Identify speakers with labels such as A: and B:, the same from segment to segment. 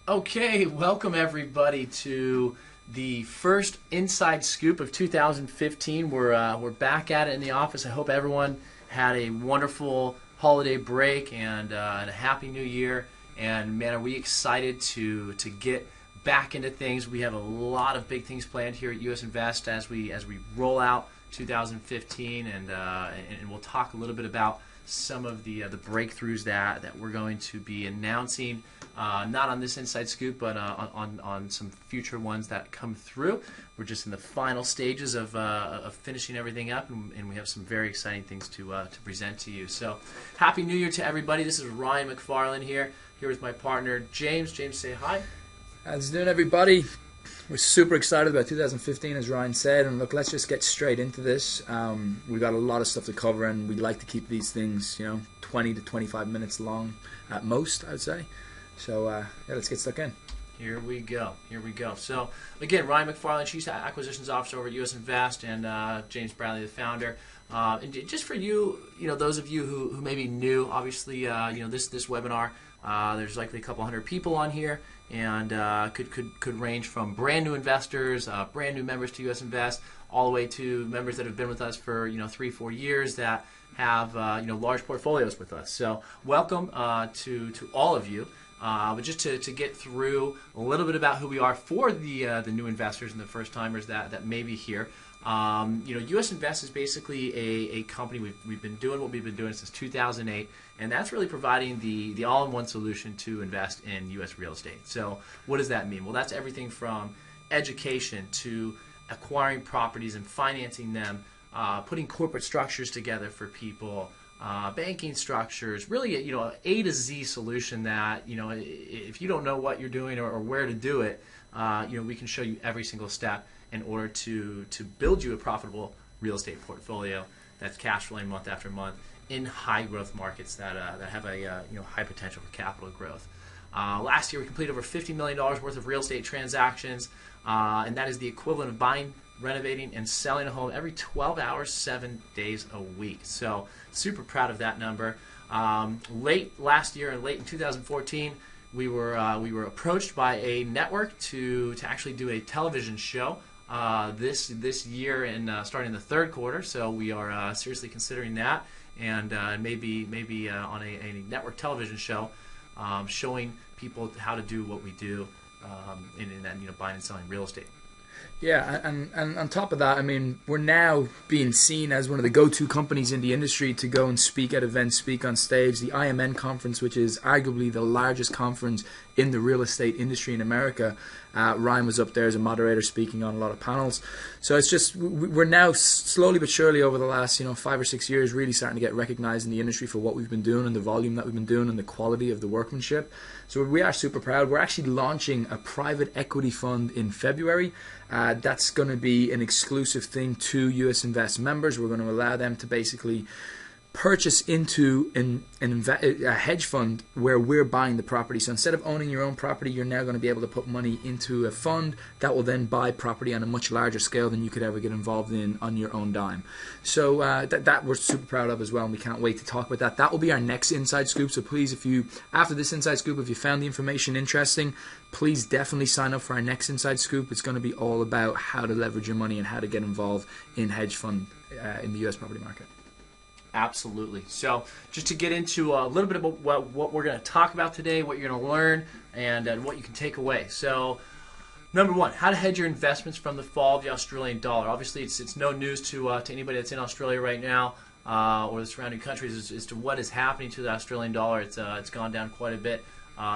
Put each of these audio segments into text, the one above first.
A: Okay, welcome everybody to the first Inside Scoop of 2015. We're back at it in the office. I hope everyone had a wonderful holiday break and a happy new year. And man, are we excited to get back into things. We have a lot of big things planned here at US Invest as we roll out 2015, and we'll talk a little bit about some of the breakthroughs that we're going to be announcing, not on this Inside Scoop, but on some future ones that come through. We're just in the final stages of finishing everything up, and we have some very exciting things to present to you. So, Happy New Year to everybody. This is Ryan McFarland here with my partner James. James, say hi.
B: How's it doing, everybody? We're super excited about 2015, as Ryan said, and look, let's just get straight into this. We got a lot of stuff to cover, and we'd like to keep these things, 20 to 25 minutes long at most, I would say. So, yeah, let's get stuck in.
A: Here we go. So, again, Ryan McFarland, Chief Acquisitions Officer over at US Invest, and James Bradley, the founder. And just for you, those of you who may be new, obviously, this webinar, there's likely a couple hundred people on here, and could range from brand new investors, brand new members to US Invest, all the way to members that have been with us for 3-4 years that have large portfolios with us. So welcome to all of you. But just to get through a little bit about who we are for the new investors and the first timers that may be here. US Invest is basically a company. We've been doing what we've been doing since 2008, and that's really providing the all-in-one solution to invest in U.S. real estate. So what does that mean? Well, that's everything from education to acquiring properties and financing them, putting corporate structures together for people, banking structures, really A to Z solution that if you don't know what you're doing or where to do it, we can show you every single step in order to build you a profitable real estate portfolio that's cash flowing month after month in high growth markets that have a high potential for capital growth. Last year we completed over $50 million worth of real estate transactions, and that is the equivalent of buying, renovating, and selling a home every 12 hours, 7 days a week. So super proud of that number. Late last year and late in 2014, we were approached by a network to actually do a television show this year and starting in the third quarter. So we are seriously considering that, and maybe on a network television show, showing people how to do what we do in that buying and selling real estate.
B: Yeah, and on top of that, I mean, we're now being seen as one of the go-to companies in the industry to go and speak at events, speak on stage. The IMN conference, which is arguably the largest conference in the real estate industry in America, Ryan was up there as a moderator speaking on a lot of panels. So it's just, we're now slowly but surely over the last 5 or 6 years really starting to get recognized in the industry for what we've been doing and the volume that we've been doing and the quality of the workmanship. So we are super proud. We're actually launching a private equity fund in February. That's going to be an exclusive thing to US Invest members. We're going to allow them to basically purchase into a hedge fund where we're buying the property. So instead of owning your own property, you're now going to be able to put money into a fund that will then buy property on a much larger scale than you could ever get involved in on your own dime. So that we're super proud of as well, and we can't wait to talk about that. That will be our next Inside Scoop. So please, after this Inside Scoop, if you found the information interesting, please definitely sign up for our next Inside Scoop. It's going to be all about how to leverage your money and how to get involved in hedge fund in the US property market.
A: Absolutely. So just to get into a little bit about what we're going to talk about today, what you're going to learn, and what you can take away. So number one, how to hedge your investments from the fall of the Australian dollar. Obviously, it's no news to anybody that's in Australia right now or the surrounding countries as to what is happening to the Australian dollar. It's gone down quite a bit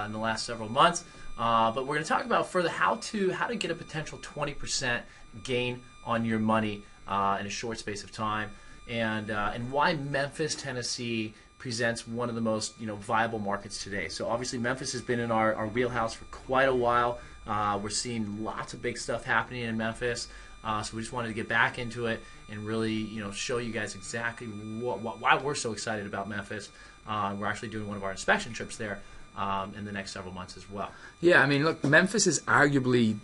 A: in the last several months. But we're going to talk about further how to get a potential 20% gain on your money in a short space of time. And why Memphis, Tennessee presents one of the most viable markets today. So obviously Memphis has been in our wheelhouse for quite a while. We're seeing lots of big stuff happening in Memphis. So we just wanted to get back into it and really show you guys exactly why we're so excited about Memphis. We're actually doing one of our inspection trips there in the next several months as well.
B: Yeah, I mean, look, Memphis is arguably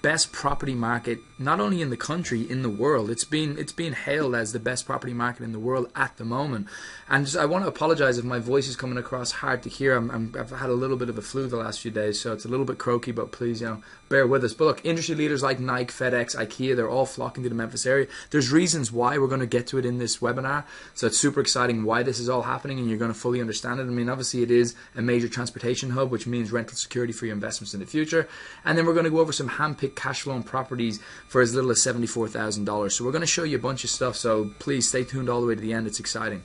B: best property market, not only in the country, in the world. It's being hailed as the best property market in the world at the moment. And just, I want to apologize if my voice is coming across hard to hear. I've had a little bit of a flu the last few days, so it's a little bit croaky, but please, bear with us. But look, industry leaders like Nike, FedEx, IKEA, they're all flocking to the Memphis area. There's reasons why. We're going to get to it in this webinar, so it's super exciting why this is all happening, and you're going to fully understand it. I mean, obviously it is a major transportation hub, which means rental security for your investments in the future. And then we're going to go over some hand-picked cash flow and properties for as little as $74,000. So we're going to show you a bunch of stuff, so please stay tuned all the way to the end. It's exciting.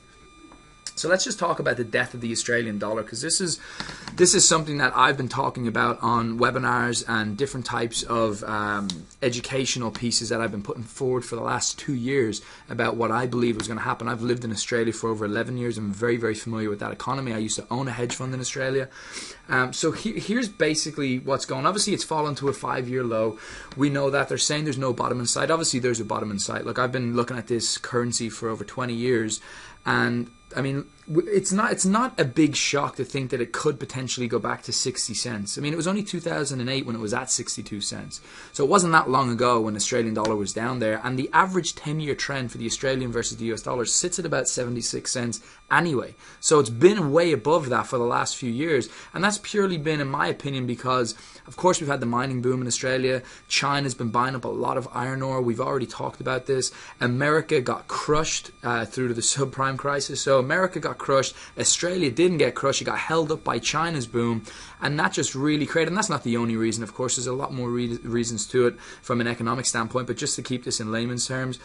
B: So let's just talk about the death of the Australian dollar, because this is something that I've been talking about on webinars and different types of educational pieces that I've been putting forward for the last 2 years about what I believe was going to happen. I've lived in Australia for over 11 years. I'm very, very familiar with that economy. I used to own a hedge fund in Australia. So here's basically what's going on. Obviously, it's fallen to a 5-year low. We know that. They're saying there's no bottom in sight. Obviously, there's a bottom in sight. Look, I've been looking at this currency for over 20 years, and I mean, it's not a big shock to think that it could potentially go back to 60 cents. I mean, it was only 2008 when it was at 62 cents. So it wasn't that long ago when Australian dollar was down there. And the average 10-year trend for the Australian versus the US dollar sits at about 76 cents anyway. So it's been way above that for the last few years. And that's purely been, in my opinion, because, of course, we've had the mining boom in Australia. China's been buying up a lot of iron ore. We've already talked about this. America got crushed through to the subprime crisis. So America got crushed. Australia didn't get crushed. It got held up by China's boom, and that just really created, and that's not the only reason, of course. There's a lot more reasons to it from an economic standpoint, but just to keep this in layman's terms,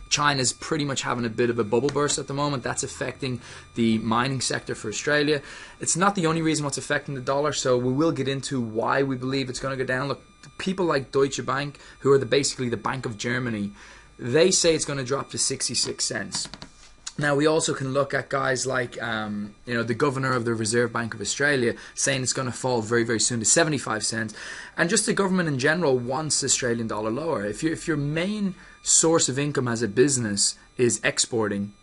B: China's pretty much having a bit of a bubble burst at the moment. That's affecting the mining sector for Australia. It's not the only reason what's affecting the dollar, so we will get into why we believe it's going to go down. Look, people like Deutsche Bank, who are basically the Bank of Germany, they say it's going to drop to 66 cents. Now, we also can look at guys like, the governor of the Reserve Bank of Australia saying it's going to fall very, very soon to 75 cents. And just the government in general wants the Australian dollar lower. If your main source of income as a business is exporting,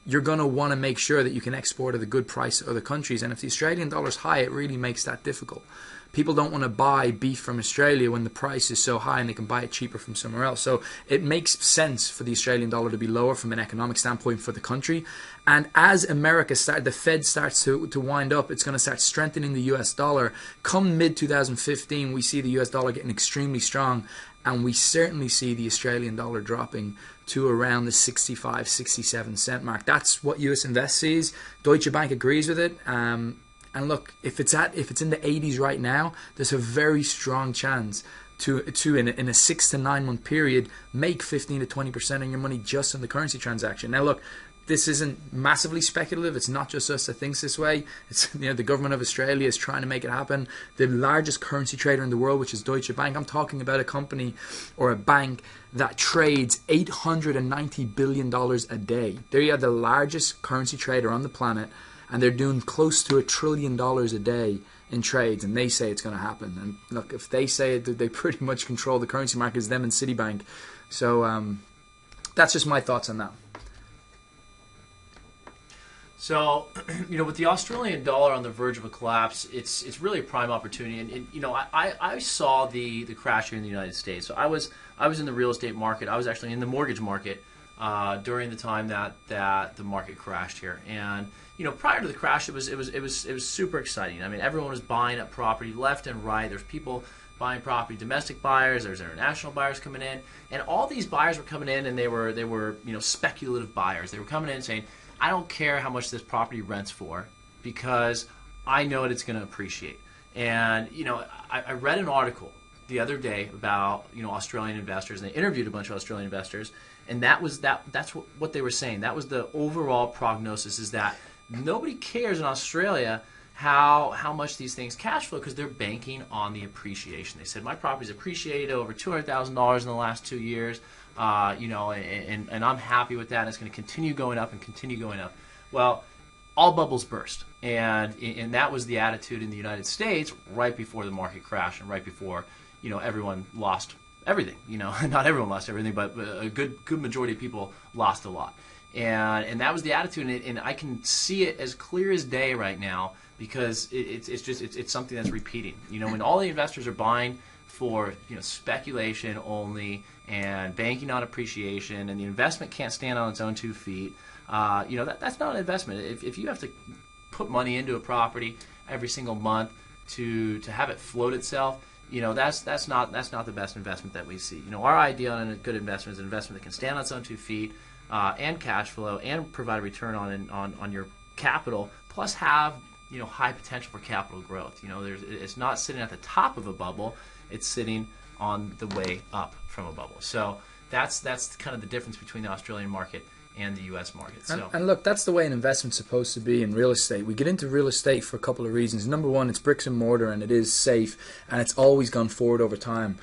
B: you're going to want to make sure that you can export at a good price to other countries. And if the Australian dollar is high, it really makes that difficult. People don't want to buy beef from Australia when the price is so high and they can buy it cheaper from somewhere else. So it makes sense for the Australian dollar to be lower from an economic standpoint for the country. And as the Fed starts to wind up, it's going to start strengthening the US dollar. Come mid-2015, we see the US dollar getting extremely strong, and we certainly see the Australian dollar dropping to around the 65, 67 cent mark. That's what US Invest sees. Deutsche Bank agrees with it. And look, if it's in the 80s right now, there's a very strong chance to in a 6 to 9 month period make 15 to 20% on your money just on the currency transaction. Now look, this isn't massively speculative. It's not just us that thinks this way. It's the government of Australia is trying to make it happen. The largest currency trader in the world, which is Deutsche Bank. I'm talking about a company or a bank that trades $890 billion a day. They are the largest currency trader on the planet, and they're doing close to $1 trillion a day in trades, and they say it's going to happen. And look, if they say it, they pretty much control the currency markets, them and Citibank. So that's just my thoughts on that.
A: So, with the Australian dollar on the verge of a collapse, it's really a prime opportunity. And I saw the crash here in the United States. So I was in the real estate market. I was actually in the mortgage market during the time that the market crashed here. And prior to the crash, it was super exciting. I mean, everyone was buying up property left and right. There's people buying property, domestic buyers. There's international buyers coming in, and all these buyers were coming in, and they were speculative buyers. They were coming in and saying, I don't care how much this property rents for because I know it's going to appreciate. And I read an article the other day about Australian investors, and they interviewed a bunch of Australian investors, and that's what they were saying. That was the overall prognosis, is that nobody cares in Australia how much these things cash flow because they're banking on the appreciation. They said my property's appreciated over $200,000 in the last 2 years. And I'm happy with that, and it's going to continue going up and continue going up. Well, all bubbles burst, and that was the attitude in the United States right before the market crashed and right before everyone lost everything. Not everyone lost everything, but a good majority of people lost a lot, and that was the attitude, and I can see it as clear as day right now because it's something that's repeating. When all the investors are buying for speculation only and banking on appreciation, and the investment can't stand on its own 2 feet, that's not an investment. If you have to put money into a property every single month to have it float itself, that's not the best investment that we see. Our idea on a good investment is an investment that can stand on its own 2 feet and cash flow and provide a return on your capital, plus have high potential for capital growth. It's not sitting at the top of a bubble; it's sitting on the way up from a bubble. So that's kind of the difference between the Australian market and the U.S. market. So.
B: And look, that's the way an investment's supposed to be in real estate. We get into real estate for a couple of reasons. Number one, it's bricks and mortar, and it is safe, and it's always gone forward over time.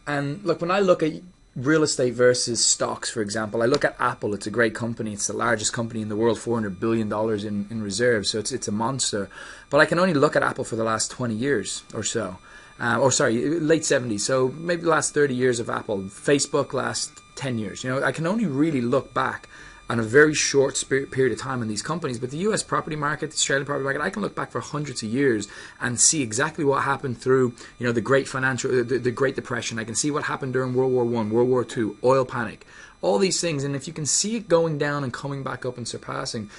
B: And look, when I look at real estate versus stocks, for example, I look at Apple. It's a great company. It's the largest company in the world, $400 billion in reserves, so it's a monster. But I can only look at Apple for the last 20 years or so. Late 70s, so maybe the last 30 years of Apple. Facebook, last 10 years. I can only really look back on a very short period of time in these companies. But the US property market, the Australian property market, I can look back for hundreds of years and see exactly what happened through the the Great Depression. I can see what happened during World War I, World War II, oil panic, all these things. And if you can see it going down and coming back up and surpassing,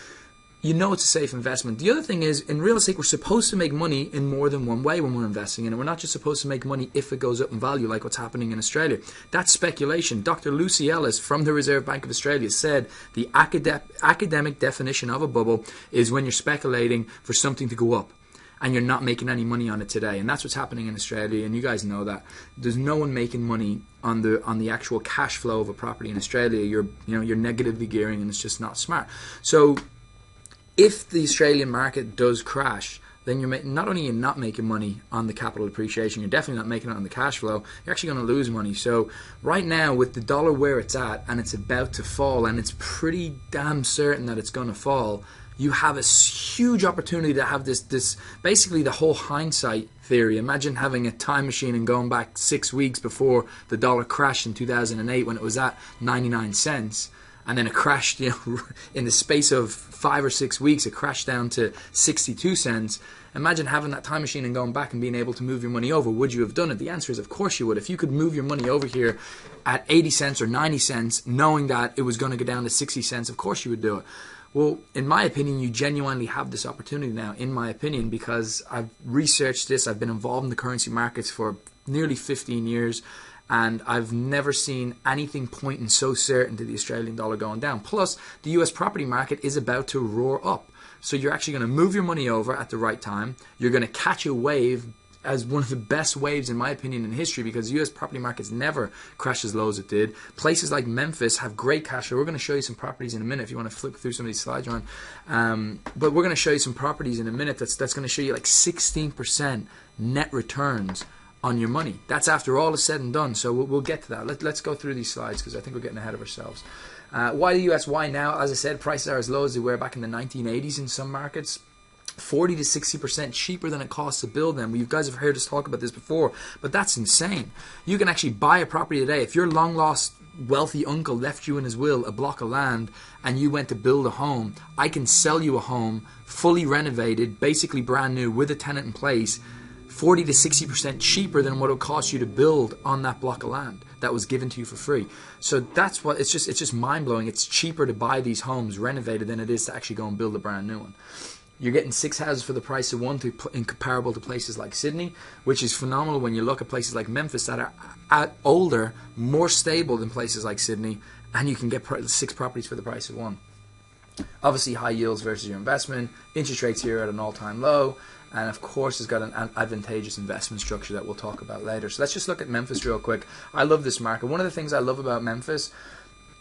B: it's a safe investment. The other thing is, in real estate, we're supposed to make money in more than one way when we're investing in it. We're not just supposed to make money if it goes up in value, like what's happening in Australia. That's speculation. Dr. Lucy Ellis from the Reserve Bank of Australia said the academic definition of a bubble is when you're speculating for something to go up and you're not making any money on it today. And that's what's happening in Australia, and you guys know that. There's no one making money on the actual cash flow of a property in Australia. You're negatively gearing, and it's just not smart. So if the Australian market does crash, then you're not only you're not making money on the capital appreciation, you're definitely not making it on the cash flow, you're actually going to lose money. So right now, with the dollar where it's at, and it's about to fall, and it's pretty damn certain that it's going to fall, you have a huge opportunity to have this basically the whole hindsight theory. Imagine having a time machine and going back 6 weeks before the dollar crashed in 2008 when it was at 99 cents. And then it crashed, in the space of 5 or 6 weeks, it crashed down to 62 cents. Imagine having that time machine and going back and being able to move your money over. Would you have done it? The answer is, of course you would. If you could move your money over here at 80 cents or 90 cents, knowing that it was going to go down to 60 cents, of course you would do it. Well, in my opinion, you genuinely have this opportunity now, in my opinion, because I've researched this. I've been involved in the currency markets for nearly 15 years. And I've never seen anything pointing so certain to the Australian dollar going down. Plus, the US property market is about to roar up. So you're actually going to move your money over at the right time. You're going to catch a wave as one of the best waves, in my opinion, in history, because the US property markets never crashed as low as it did. Places like Memphis have great cash flow. We're going to show you some properties in a minute if you want to flip through some of these slides, Ron. But we're going to show you some properties in a minute that's going to show you like 16% net returns on your money. That's after all is said and done. So we'll get to that. Let's go through these slides because I think we're getting ahead of ourselves. Why the US? Why now? As I said, prices are as low as they were back in the 1980s in some markets. 40 to 60% cheaper than it costs to build them. You guys have heard us talk about this before, but that's insane. You can actually buy a property today. If your long lost wealthy uncle left you in his will a block of land and you went to build a home, I can sell you a home fully renovated, basically brand new with a tenant in place, 40 to 60% cheaper than what it would cost you to build on that block of land that was given to you for free. So that's what it's just mind-blowing. It's cheaper to buy these homes renovated than it is to actually go and build a brand new one. You're getting 6 houses for the price of one, in comparable to places like Sydney, which is phenomenal when you look at places like Memphis that are older, more stable than places like Sydney, and you can get 6 properties for the price of one. Obviously, high yields versus your investment. Interest rates here at an all-time low. And of course, it's got an advantageous investment structure that we'll talk about later. So let's just look at Memphis real quick. I love this market. One of the things I love about Memphis,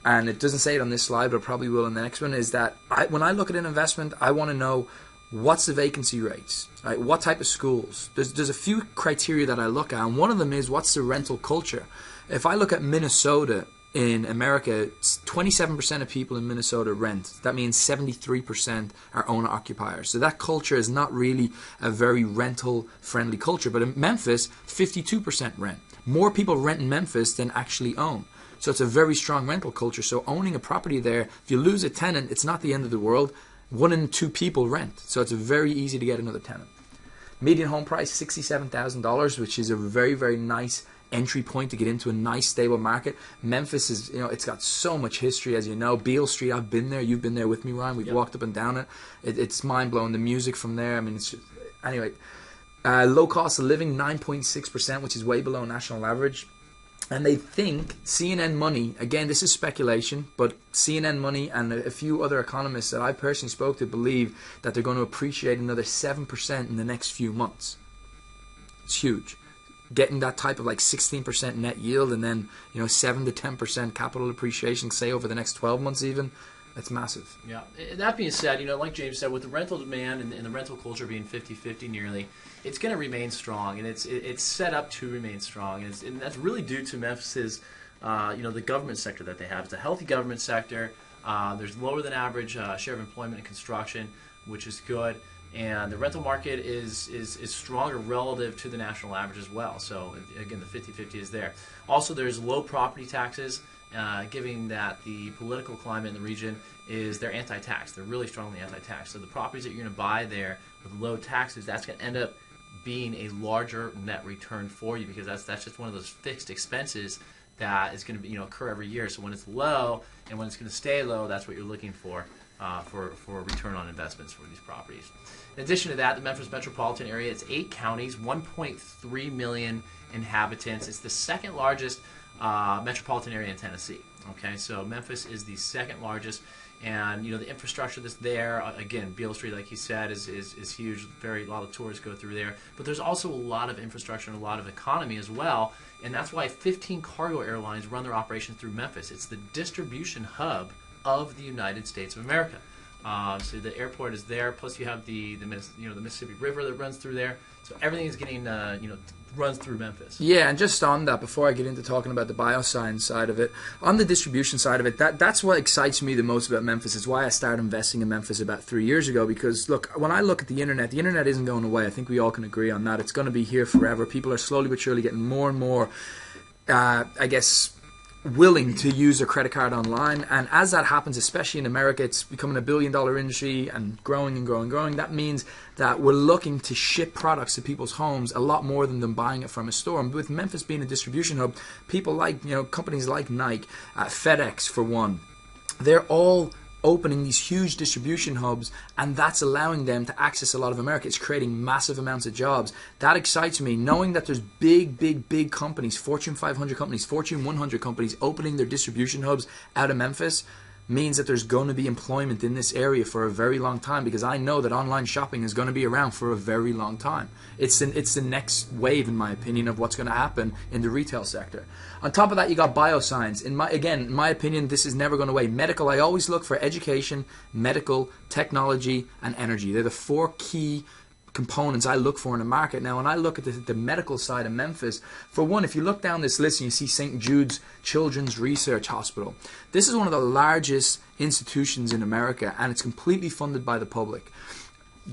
B: and it doesn't say it on this slide, but it probably will in the next one, is that when I look at an investment, I want to know what's the vacancy rates, right? What type of schools. There's a few criteria that I look at, and one of them is what's the rental culture. If I look at Minnesota, in America, 27% of people in Minnesota rent. That means 73% are owner-occupiers. So that culture is not really a very rental-friendly culture. But in Memphis, 52% rent. More people rent in Memphis than actually own. So it's a very strong rental culture. So owning a property there, if you lose a tenant, it's not the end of the world. 1 in 2 people rent. So it's very easy to get another tenant. Median home price $67,000, which is a very, very nice entry point to get into a nice stable market. Memphis is, it's got so much history, as you know. Beale Street, I've been there. You've been there with me, Ryan. We've walked up and down it. It's mind blowing. The music from there. I mean, it's just, anyway. Low cost of living, 9.6%, which is way below national average. And they think CNN Money, again, this is speculation, but CNN Money and a few other economists that I personally spoke to believe that they're going to appreciate another 7% in the next few months. It's huge. Getting that type of like 16% net yield and then 7 to 10% capital appreciation, say over the next 12 months even, that's massive.
A: Yeah. That being said, like James said, with the rental demand and the rental culture being 50-50 nearly, it's going to remain strong, and it's set up to remain strong, and that's really due to Memphis's, the government sector that they have. It's a healthy government sector. There's lower than average share of employment in construction, which is good, and the rental market is stronger relative to the national average as well. So again, the 50-50 is there. Also, there's low property taxes. Given that the political climate in the region is they're anti-tax. They're really strongly anti-tax. So the properties that you're going to buy there with low taxes, that's going to end up being a larger net return for you, because that's just one of those fixed expenses that is going to occur every year. So when it's low and when it's going to stay low, that's what you're looking for return on investments for these properties. In addition to that, the Memphis metropolitan area, it's 8 counties, 1.3 million inhabitants. It's the second largest metropolitan area in Tennessee. Okay, so Memphis is the second largest, and the infrastructure that's there. Again, Beale Street, like you said, is huge. A lot of tourists go through there, but there's also a lot of infrastructure and a lot of economy as well, and that's why 15 cargo airlines run their operations through Memphis. It's the distribution hub of the United States of America. So the airport is there. Plus, you have the Mississippi River that runs through there. So everything is getting runs through Memphis.
B: Yeah, and just on that, before I get into talking about the bioscience side of it, on the distribution side of it, that's what excites me the most about Memphis. It's why I started investing in Memphis about 3 years ago. Because look, when I look at the internet isn't going away. I think we all can agree on that. It's going to be here forever. People are slowly but surely getting more and more, willing to use a credit card online, and as that happens, especially in America, it's becoming a billion-dollar industry and growing and growing and growing. That means that we're looking to ship products to people's homes a lot more than them buying it from a store. And with Memphis being a distribution hub, people like companies like Nike, FedEx for one, they're all opening these huge distribution hubs, and that's allowing them to access a lot of America. It's creating massive amounts of jobs. That excites me, knowing that there's big companies, Fortune 500 companies, Fortune 100 companies opening their distribution hubs out of Memphis means that there's going to be employment in this area for a very long time, because I know that online shopping is going to be around for a very long time. It's the next wave, in my opinion, of what's going to happen in the retail sector. On top of that, you got bioscience. In my opinion, this is never going away. Medical, I always look for education, medical, technology, and energy. They're the 4 key components I look for in a market. Now, when I look at the medical side of Memphis, for one, if you look down this list and you see St. Jude's Children's Research Hospital, this is one of the largest institutions in America, and it's completely funded by the public.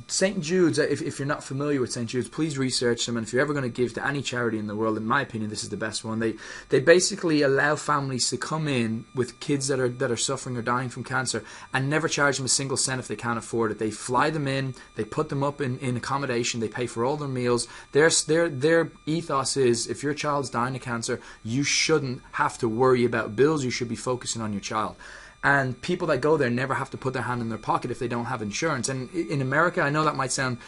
B: St. Jude's, if you're not familiar with St. Jude's, please research them, and if you're ever going to give to any charity in the world, in my opinion, this is the best one. They basically allow families to come in with kids that are suffering or dying from cancer and never charge them a single cent if they can't afford it. They fly them in, they put them up in accommodation, they pay for all their meals. Their ethos is, if your child's dying of cancer, you shouldn't have to worry about bills, you should be focusing on your child. And people that go there never have to put their hand in their pocket if they don't have insurance. And in America, I know that might sound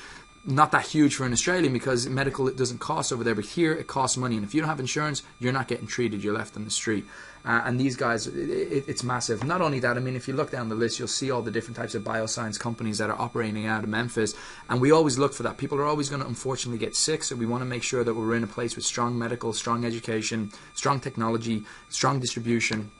B: not that huge for an Australian, because medical, it doesn't cost over there, but here it costs money. And if you don't have insurance, you're not getting treated, you're left on the street. And these guys, it's massive. Not only that, I mean, if you look down the list, you'll see all the different types of bioscience companies that are operating out of Memphis. And we always look for that. People are always going to, unfortunately, get sick, so we want to make sure that we're in a place with strong medical, strong education, strong technology, strong distribution,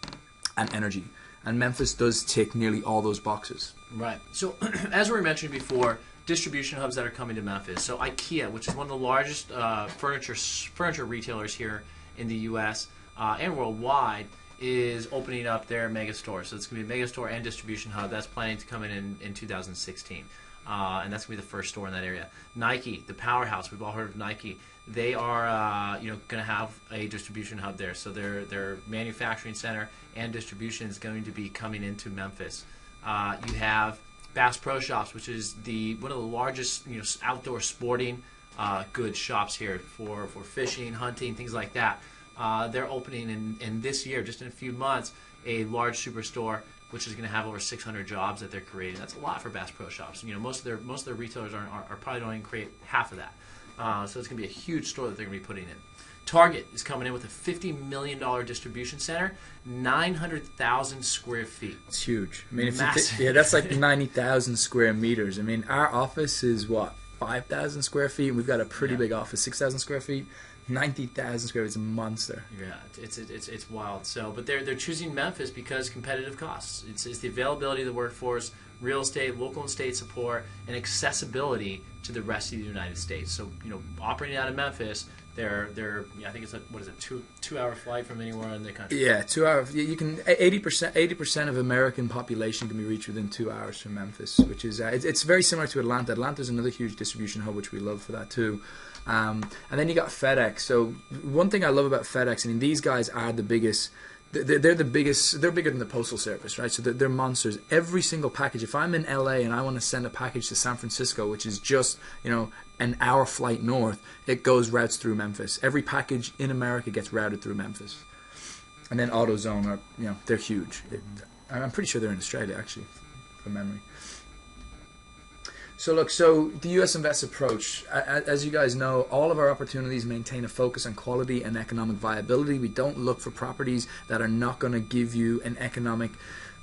B: and energy. And Memphis does tick nearly all those boxes.
A: Right. So, as we were mentioning before, distribution hubs that are coming to Memphis. So, IKEA, which is one of the largest furniture retailers here in the U.S. And worldwide, is opening up their mega store. So, it's going to be a mega store and distribution hub. That's planning to come in 2016. And that's going to be the first store in that area. Nike, the powerhouse. We've all heard of Nike. They are, going to have a distribution hub there. So their manufacturing center and distribution is going to be coming into Memphis. You have Bass Pro Shops, which is one of the largest, outdoor sporting good shops here for fishing, hunting, things like that. They're opening in this year, just in a few months, a large superstore which is going to have over 600 jobs that they're creating. That's a lot for Bass Pro Shops. You know, most of their retailers are probably don't even create half of that. So it's going to be a huge store that they're going to be putting in. Target is coming in with a $50 million distribution center, 900,000 square feet.
B: It's huge. I mean,
A: Massive.
B: that's like 90,000 square meters. I mean, our office is what, 5,000 square feet, and we've got a pretty big office, 6,000 square feet. 90,000 square feet is a monster.
A: Yeah, it's wild. So, but they're choosing Memphis because competitive costs. It's the availability of the workforce, real estate, local and state support, and accessibility to the rest of the United States. So, you know, operating out of Memphis, they're I think it's a, what is it, two hour flight from anywhere in the country.
B: Yeah, 2 hours. You can 80% of American population can be reached within 2 hours from Memphis, which is it's very similar to Atlanta. Atlanta's another huge distribution hub, which we love for that too. And then you got FedEx. So one thing I love about FedEx, I mean, these guys are the biggest. They're the biggest. They're bigger than the Postal Service, right? So they're monsters. Every single package. If I'm in LA and I want to send a package to San Francisco, which is just, you know, an hour flight north, it routes through Memphis. Every package in America gets routed through Memphis. And then AutoZone are, you know, they're huge. I'm pretty sure they're in Australia, actually, from memory. So look, the U.S. Invest approach, as you guys know, all of our opportunities maintain a focus on quality and economic viability. We don't look for properties that are not going to give you an economic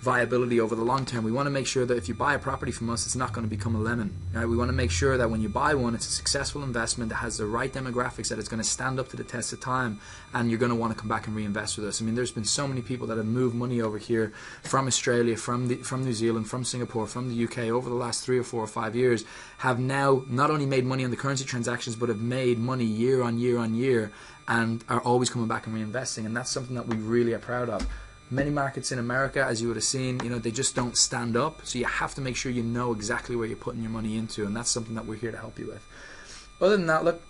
B: viability over the long term. We want to make sure that if you buy a property from us, it's not going to become a lemon. Right? We want to make sure that when you buy one, it's a successful investment that has the right demographics, that it's going to stand up to the test of time, and you're going to want to come back and reinvest with us. I mean, there's been so many people that have moved money over here from Australia, from New Zealand, from Singapore, from the UK over the last 3 or 4 or 5 years, have now not only made money on the currency transactions, but have made money year on year on year, and are always coming back and reinvesting, and that's something that we really are proud of. Many markets in America, as you would have seen, you know, they just don't stand up. So you have to make sure you know exactly where you're putting your money into, and that's something that we're here to help you with. Other than that, look,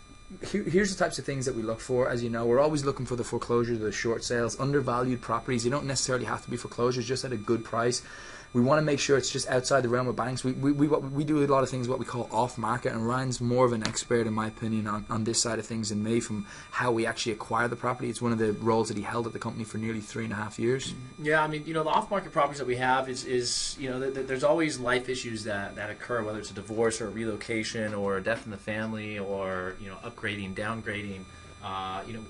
B: here's the types of things that we look for. As you know, we're always looking for the foreclosures, the short sales, undervalued properties. You don't necessarily have to be foreclosures, just at a good price. We want to make sure it's just outside the realm of banks. We do a lot of things what we call off-market, and Ryan's more of an expert, in my opinion, on this side of things than me, from how we actually acquire the property. It's one of the roles that he held at the company for nearly 3.5 years.
A: Yeah, I mean, you know, the off-market properties that we have is you know, there's always life issues that occur, whether it's a divorce or a relocation or a death in the family, or, you know, upgrading, downgrading, you know,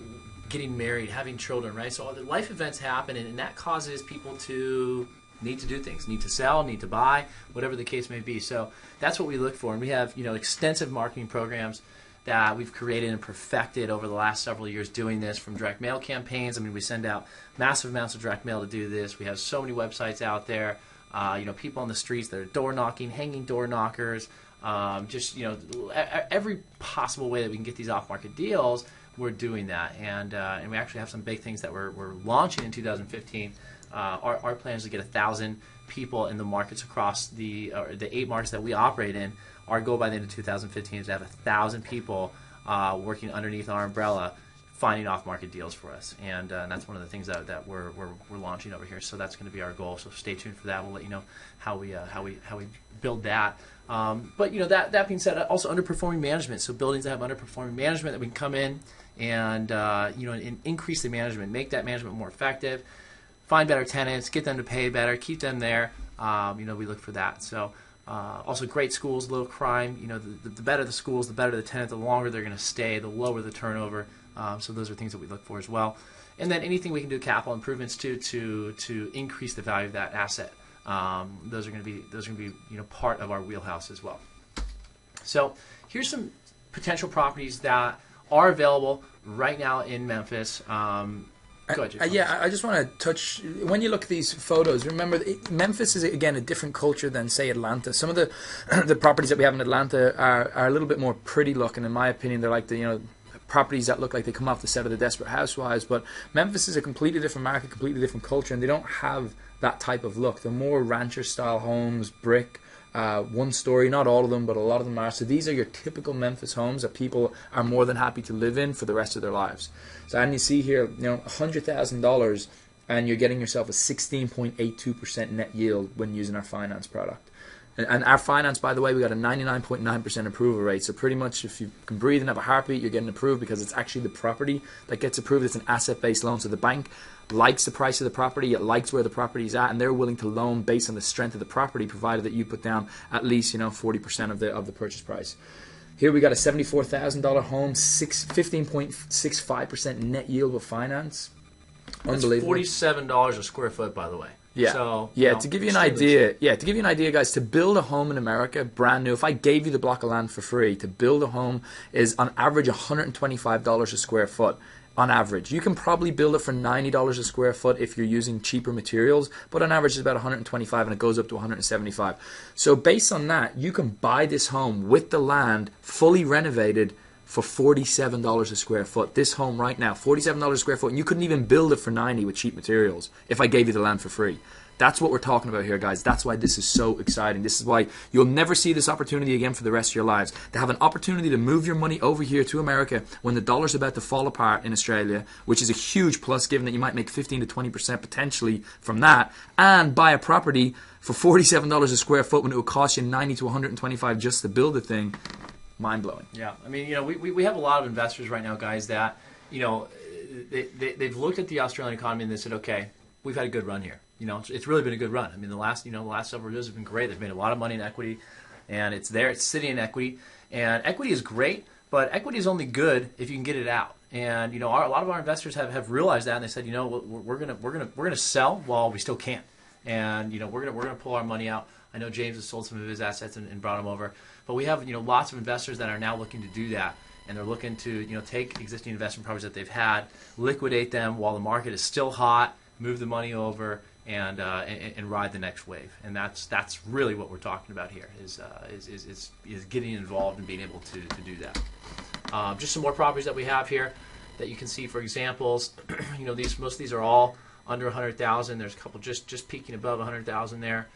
A: getting married, having children, right? So the life events happen, and that causes people to need to do things, need to sell, need to buy, whatever the case may be. So that's what we look for, and we have, you know, extensive marketing programs that we've created and perfected over the last several years doing this, from direct mail campaigns. I mean, we send out massive amounts of direct mail to do this. We have so many websites out there, you know, people on the streets that are door knocking, hanging door knockers, just, you know, every possible way that we can get these off-market deals, we're doing that. And we actually have some big things that we're launching in 2015. Our plan is to get 1,000 people in the markets across the 8 markets that we operate in. Our goal by the end of 2015 is to have 1,000 people working underneath our umbrella, finding off-market deals for us, and that's one of the things that we're launching over here. So that's going to be our goal. So stay tuned for that. We'll let you know how we build that. But, you know, that being said, also underperforming management. So buildings that have underperforming management, that we can come in and you know, and increase the management, make that management more effective. Find better tenants, get them to pay better, keep them there. You know, we look for that. So also great schools, low crime. You know, the better the schools, the better the tenant, the longer they're going to stay, the lower the turnover. So those are things that we look for as well. And then anything we can do capital improvements to increase the value of that asset. Those are going to be you know, part of our wheelhouse as well. So here's some potential properties that are available right now in Memphis. Go ahead,
B: yeah, I just want to touch, when you look at these photos, remember Memphis is, again, a different culture than, say, Atlanta. Some of the properties that we have in Atlanta are a little bit more pretty looking, in my opinion. They're like the, you know, properties that look like they come off the set of the Desperate Housewives. But Memphis is a completely different market, completely different culture, and they don't have that type of look. They're more rancher-style homes, brick, one story. Not all of them, but a lot of them are. So these are your typical Memphis homes that people are more than happy to live in for the rest of their lives. So, and you see here, you know, $100,000, and you're getting yourself a 16.82% net yield when using our finance product. And our finance, by the way, we got a 99.9% approval rate. So pretty much if you can breathe and have a heartbeat, you're getting approved because it's actually the property that gets approved. It's an asset-based loan. So the bank likes the price of the property, it likes where the property is at, and they're willing to loan based on the strength of the property, provided that you put down at least 40% of the purchase price. Here we got a $74,000 home, 15.65% net yield with finance. Unbelievable.
A: That's $47 a square foot, by the way.
B: Yeah.
A: So,
B: to give you an idea, guys, to build a home in America, brand new, if I gave you the block of land for free, to build a home is on average $125 a square foot. On average, you can probably build it for $90 a square foot if you're using cheaper materials, but on average it's about $125 and it goes up to $175. So based on that, you can buy this home with the land fully renovated for $47 a square foot. This home right now, $47 a square foot, and you couldn't even build it for $90 with cheap materials if I gave you the land for free. That's what we're talking about here, guys. That's why this is so exciting. This is why you'll never see this opportunity again for the rest of your lives. To have an opportunity to move your money over here to America when the dollar's about to fall apart in Australia, which is a huge plus given that you might make 15 to 20% potentially from that, and buy a property for $47 a square foot when it will cost you $90 to $125 just to build the thing. Mind-blowing.
A: Yeah. I mean, we have a lot of investors right now, guys, that, they've looked at the Australian economy and they said, okay, we've had a good run here. It's really been a good run. I mean, the last several years have been great. They've made a lot of money in equity, and it's there. It's sitting in equity, and equity is great, but equity is only good if you can get it out. And a lot of our investors have realized that, and they said, we're gonna sell while we still can, and we're gonna pull our money out. I know James has sold some of his assets and brought them over, but we have lots of investors that are now looking to do that. And they're looking to take existing investment properties that they've had, liquidate them while the market is still hot, move the money over, and ride the next wave. And that's really what we're talking about here is getting involved and being able to do that. Just some more properties that we have here that you can see for examples. Most of these are all under 100,000. There's a couple just peaking above 100,000 there.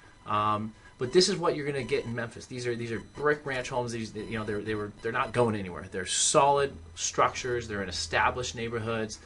A: But this is what you're going to get in Memphis. These are brick ranch homes. They're not going anywhere. They're solid structures. They're in established neighborhoods,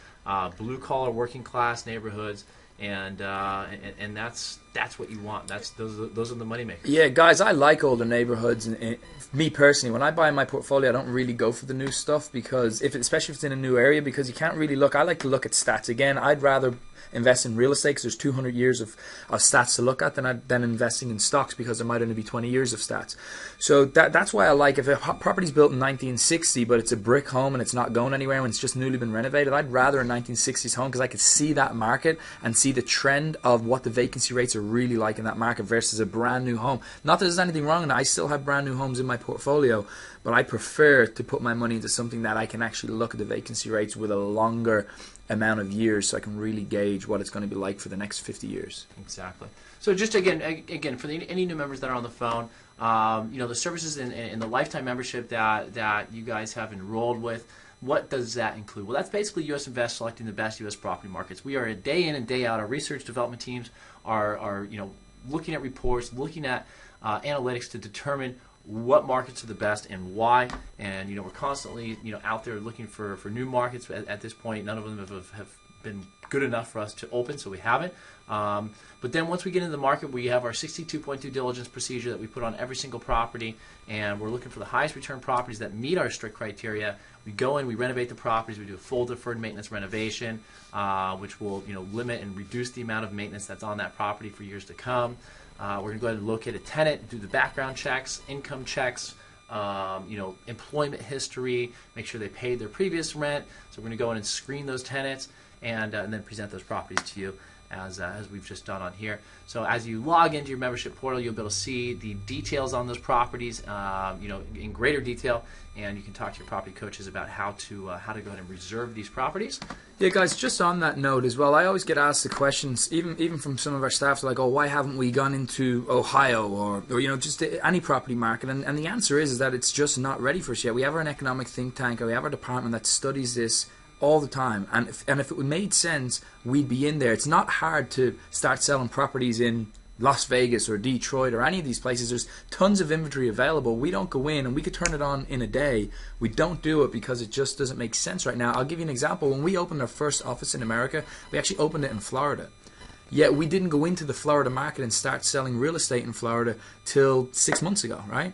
A: blue collar working class neighborhoods. And that's what you want. Those are the money makers.
B: Yeah, guys, I like older neighborhoods. And me personally, when I buy my portfolio, I don't really go for the new stuff because especially if it's in a new area, because you can't really look. I like to look at stats. Again, I'd rather invest in real estate because there's 200 years of stats to look at than investing in stocks because there might only be 20 years of stats. So that's why I like, if a property's built in 1960 but it's a brick home and it's not going anywhere and it's just newly been renovated, I'd rather a 1960s home because I could see that market and see the trend of what the vacancy rates are really like in that market versus a brand new home. Not that there's anything wrong, and I still have brand new homes in my portfolio, but I prefer to put my money into something that I can actually look at the vacancy rates with a longer amount of years so I can really gauge what it's going to be like for the next 50 years.
A: Exactly. So just again for any new members that are on the phone, the services and the lifetime membership that you guys have enrolled with, what does that include? Well, that's basically US Invest selecting the best US property markets. We are a day in and day out. Our research development teams are looking at reports, looking at analytics to determine what markets are the best and why. And we're constantly out there looking for new markets. At this point, none of them have been good enough for us to open, so we haven't. But then once we get into the market, we have our 62-point due diligence procedure that we put on every single property, and we're looking for the highest return properties that meet our strict criteria. We go in, we renovate the properties, we do a full deferred maintenance renovation, which will limit and reduce the amount of maintenance that's on that property for years to come. We're going to go ahead and locate a tenant, do the background checks, income checks, employment history, make sure they paid their previous rent. So we're going to go in and screen those tenants and then present those properties to you as we've just done on here. So as you log into your membership portal, you'll be able to see the details on those properties, in greater detail, and you can talk to your property coaches about how to go ahead and reserve these properties.
B: Yeah, guys, just on that note as well, I always get asked the questions, even from some of our staff, like, oh, why haven't we gone into Ohio or just any property market? And the answer is that it's just not ready for us yet. We have an economic think tank, or we have our department that studies this all the time, and if it made sense, we'd be in there. It's not hard to start selling properties in Las Vegas or Detroit or any of these places. There's tons of inventory available. We don't go in and we could turn it on in a day. We don't do it because it just doesn't make sense right now. I'll give you an example. When we opened our first office in America, we actually opened it in Florida. Yet we didn't go into the Florida market and start selling real estate in Florida till 6 months ago, right?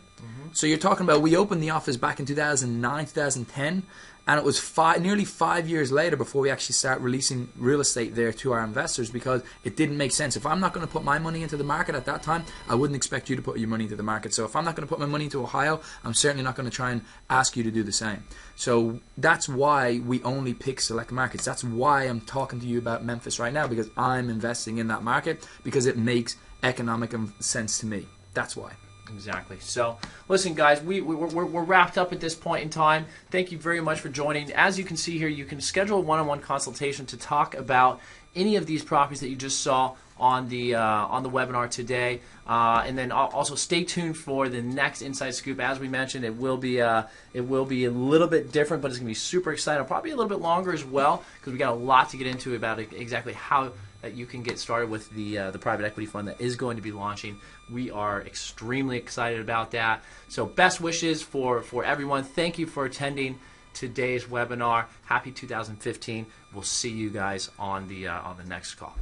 B: So you're talking about, we opened the office back in 2009, 2010, and it was nearly 5 years later before we actually start releasing real estate there to our investors, because it didn't make sense. If I'm not going to put my money into the market at that time, I wouldn't expect you to put your money into the market. So if I'm not going to put my money into Ohio, I'm certainly not going to try and ask you to do the same. So that's why we only pick select markets. That's why I'm talking to you about Memphis right now, because I'm investing in that market, because it makes economic sense to me. That's why.
A: Exactly. So, listen, guys, we're wrapped up at this point in time. Thank you very much for joining. As you can see here, you can schedule a one-on-one consultation to talk about any of these properties that you just saw on the webinar today. And then also stay tuned for the next Inside Scoop. As we mentioned, it will be a little bit different, but it's going to be super exciting. Probably a little bit longer as well, because we got a lot to get into about exactly how that you can get started with the private equity fund that is going to be launching. We are extremely excited about that. So best wishes for everyone. Thank you for attending today's webinar. Happy 2015. We'll see you guys on the next call.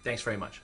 A: Thanks very much.